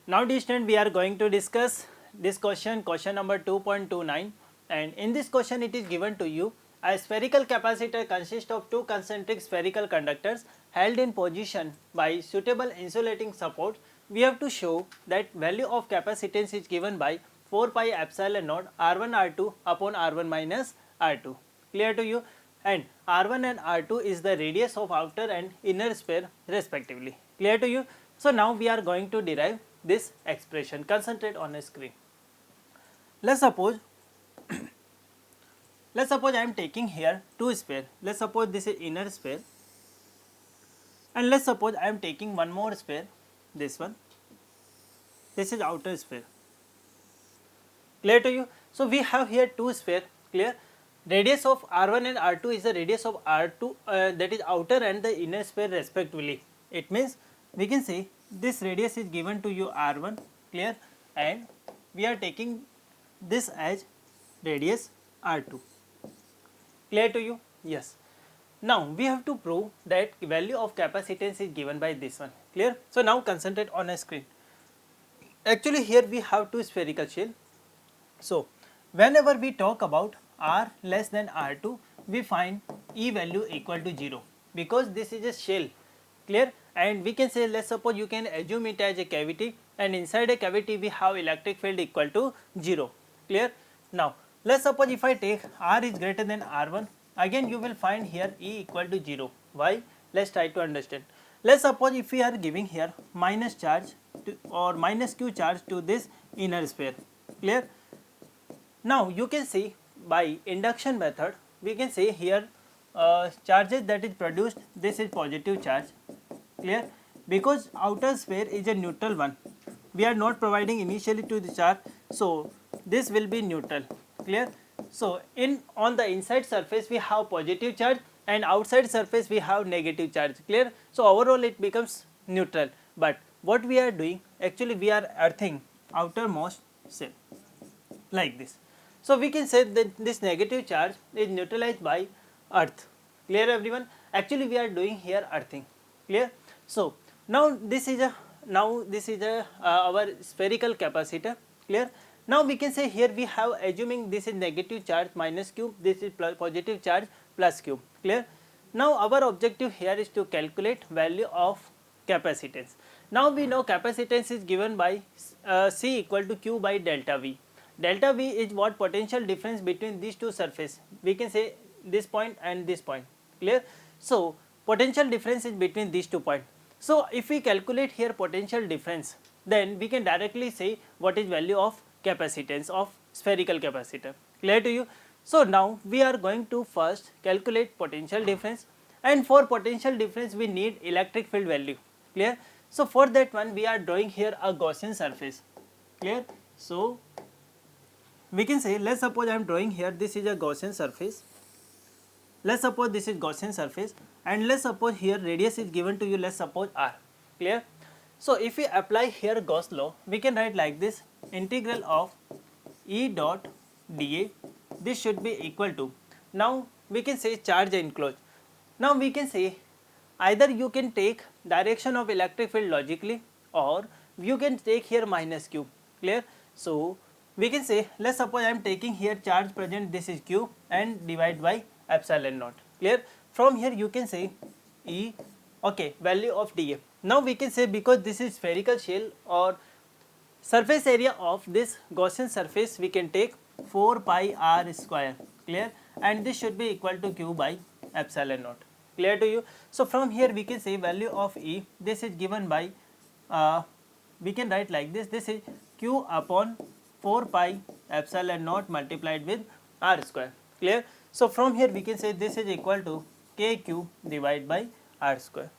Now dear student, we are going to discuss this question number 2.29, and in this question it is given to you a spherical capacitor consists of two concentric spherical conductors held in position by suitable insulating support. We have to show that value of capacitance is given by 4 pi epsilon naught R1 R2 upon R1 minus R2. Clear to you? And R1 and R2 is the radius of outer and inner sphere respectively. Clear to you? So now we are going to derive this expression. Concentrate on a screen. Let's suppose I am taking here two sphere. Let's suppose this is inner sphere, and let's suppose I am taking one more sphere, this one. This is outer sphere. Clear to you? So we have here two sphere. Clear? Radius of R1 and R2 is the radius of R2 that is outer and the inner sphere respectively. It means we can say this radius is given to you R1, clear, and we are taking this as radius R2. Clear to you? Yes. Now we have to prove that value of capacitance is given by this one. Clear? So now concentrate on a screen. Actually here we have two spherical shell. So whenever we talk about R less than R2, we find E value equal to 0 because this is a shell. Clear? And we can say, let's suppose you can assume it as a cavity, and inside a cavity we have electric field equal to 0. Clear? Now let's suppose if I take R is greater than R1, again you will find here E equal to 0. Why? Let's try to understand. Let's suppose if we are giving here minus charge to, or minus q charge to this inner sphere. Clear? Now you can see by induction method we can say here charges that is produced, this is positive charge. Clear? Because outer sphere is a neutral one, we are not providing initially to the charge, so this will be neutral. Clear? So on the inside surface we have positive charge and outside surface we have negative charge. Clear? So overall it becomes neutral, but what we are doing, actually we are earthing outermost shell like this. So we can say that this negative charge is neutralized by earth. Clear everyone? Actually we are doing here earthing. Clear? So now this is our spherical capacitor. Clear? Now we can say here we have assuming this is negative charge minus q, this is positive charge plus q. Clear? Now our objective here is to calculate value of capacitance. Now we know capacitance is given by C equal to q by delta V. Delta V is what? Potential difference between these two surfaces. We can say this point and this point. Clear? So potential difference is between these 2 points. So if we calculate here potential difference, then we can directly say what is value of capacitance of spherical capacitor. Clear to you? So now we are going to first calculate potential difference, and for potential difference we need electric field value. Clear? So for that one we are drawing here a Gaussian surface. Clear? So we can say, let's suppose I am drawing here, this is a Gaussian surface. Let's suppose this is Gaussian surface, and let's suppose here radius is given to you, let's suppose r. Clear? So if we apply here Gauss law, we can write like this: integral of E dot dA, this should be equal to, now we can say charge enclosed. Now we can say either you can take direction of electric field logically, or you can take here minus q. Clear? So we can say, let's suppose I am taking here charge present, this is q, and divide by epsilon naught. Clear? From here you can say E, okay, value of dA. Now we can say, because this is spherical shell or surface area of this Gaussian surface, we can take 4 pi r square. Clear? And this should be equal to q by epsilon naught. Clear to you? So from here we can say value of E, this is given by we can write like this: this is q upon 4 pi epsilon naught multiplied with r square. Clear? So from here we can say this is equal to kq divided by r square.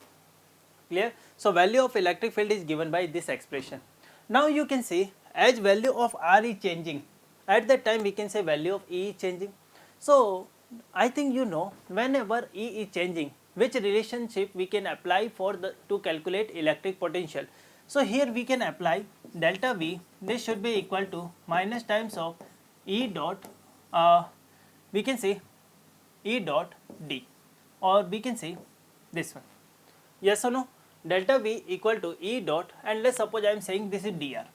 Clear? So value of electric field is given by this expression. Now you can see, as value of r is changing, at that time we can say value of E is changing. So I think you know, whenever E is changing, which relationship we can apply to calculate electric potential. So here we can apply delta V, this should be equal to minus times of E dot we can say E dot D, or we can say this one. Yes or no? delta V equal to E dot, and let's suppose I am saying this is dr,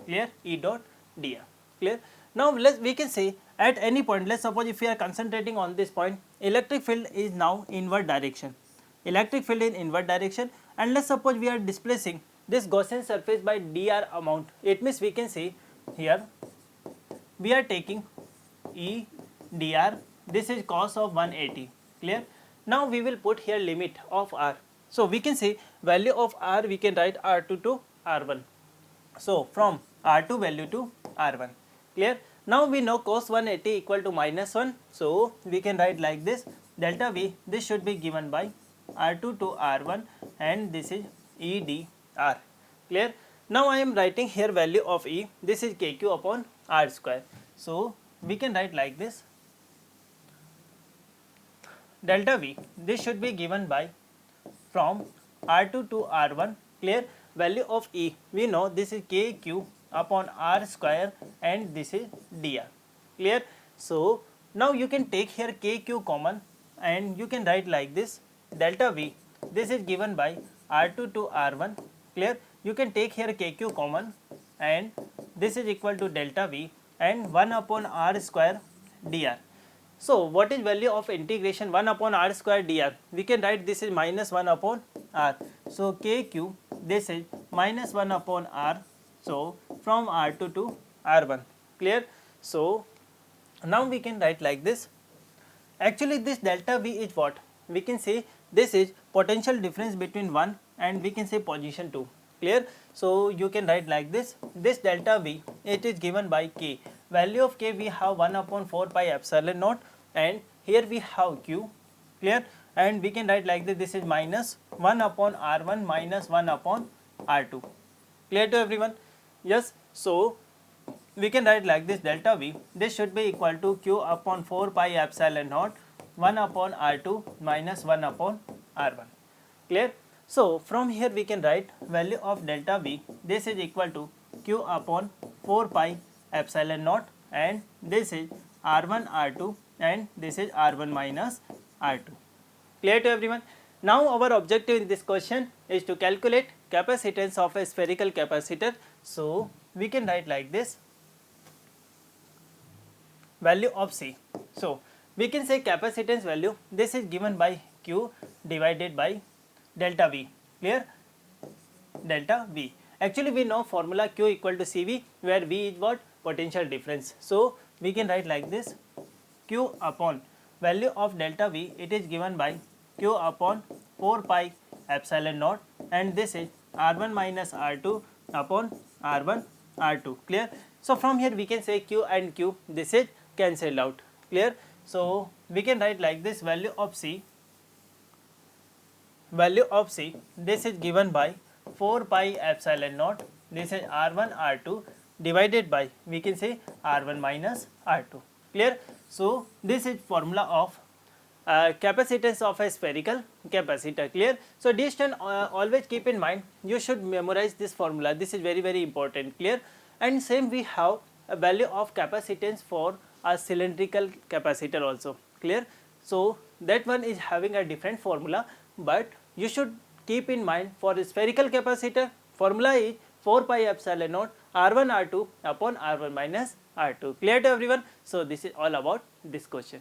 clear, E dot dr, clear. Now we can say at any point, let's suppose if we are concentrating on this point, electric field is now inward direction, electric field in inward direction, and let's suppose we are displacing this Gaussian surface by dr amount. It means we can say here we are taking E dr, this is cos of 180, clear. Now we will put here limit of r. So we can say value of r, we can write r2 to r1. So from r2 value to r1, clear. Now we know cos 180 equal to -1, so we can write like this, delta V, this should be given by r2 to r1, and this is E dr, clear. Now I am writing here value of E, this is kq upon r square. So we can write like this, delta V, this should be given by from r2 to r1, clear. Value of E, we know this is kq upon r square, and this is dr, clear. So now you can take here kq common, and you can write like this, delta V, this is given by r2 to r1, clear. You can take here kq common, and this is equal to delta V and 1 upon r square dr. So what is value of integration 1 upon r square dr? We can write this is minus 1 upon r. So kq, this is minus 1 upon r. So from r2 to r1, clear. So now we can write like this. Actually this delta V is what? We can say this is potential difference between 1 and we can say position 2, clear. So you can write like this, this delta V, it is given by k. Value of k we have 1 upon 4 pi epsilon naught, and here we have q, clear, and we can write like this is minus 1 upon r1 minus 1 upon r2, clear to everyone? Yes. So we can write like this, delta V, this should be equal to q upon 4 pi epsilon naught 1 upon r2 minus 1 upon r1, clear. So from here we can write value of delta V, this is equal to q upon 4 pi epsilon naught, and this is r1 r2, and this is r1 minus r2, clear to everyone? Now our objective in this question is to calculate capacitance of a spherical capacitor. So we can write like this, value of C. So we can say capacitance value, this is given by q divided by delta V, clear, delta V. Actually we know formula q equal to Cv, where V is what? Potential difference. So we can write like this, q upon value of delta V, it is given by q upon 4 pi epsilon naught, and this is r1 minus r2 upon r1 r2, clear. So from here we can say q and q, this is cancelled out, clear. So we can write like this, value of C, this is given by 4 pi epsilon naught, this is r1 r2 divided by we can say r1 minus r2, clear. So this is formula of capacitance of a spherical capacitor, clear. So dear student, always keep in mind, you should memorize this formula, this is very important, clear. And same we have a value of capacitance for a cylindrical capacitor also, clear. So that one is having a different formula, but you should keep in mind for a spherical capacitor, formula is 4 pi epsilon naught r1 r2 upon r1 minus r2, clear to everyone? So this is all about this question.